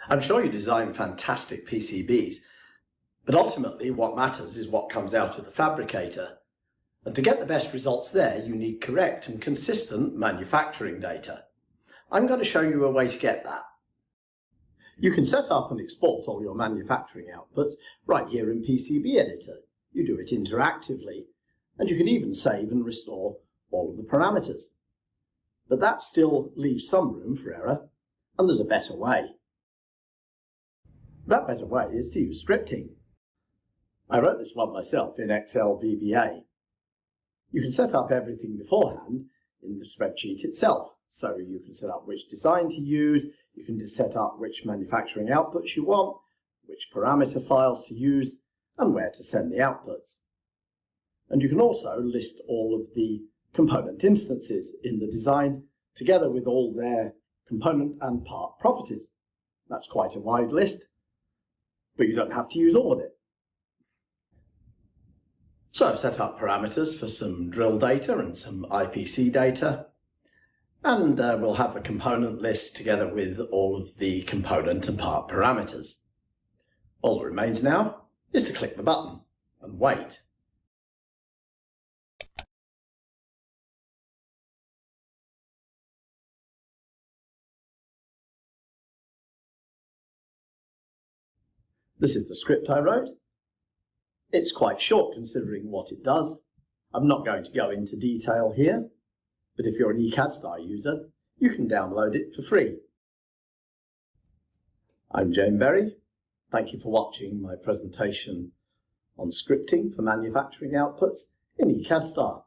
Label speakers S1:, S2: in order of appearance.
S1: I'm sure you design fantastic PCBs, but ultimately what matters is what comes out of the fabricator. And to get the best results there, you need correct and consistent manufacturing data. I'm going to show you a way to get that. You can set up and export all your manufacturing outputs right here in PCB Editor. You do it interactively, and you can even save and restore all of the parameters. But that still leaves some room for error, and there's a better way. That better way is to use scripting. I wrote this one myself in Excel VBA. You can set up everything beforehand in the spreadsheet itself. So you can set up which design to use, you can just set up which manufacturing outputs you want, which parameter files to use, and where to send the outputs. And you can also list all of the component instances in the design, together with all their component and part properties. That's quite a wide list, but you don't have to use all of it. So I've set up parameters for some drill data and some IPC data, and we'll have the component list together with all of the component and part parameters. All that remains now is to click the button and wait. This is the script I wrote. It's quite short considering what it does. I'm not going to go into detail here, but if you're an eCADStar user, you can download it for free. I'm Berrie. Thank you for watching my presentation on scripting for manufacturing outputs in eCADStar.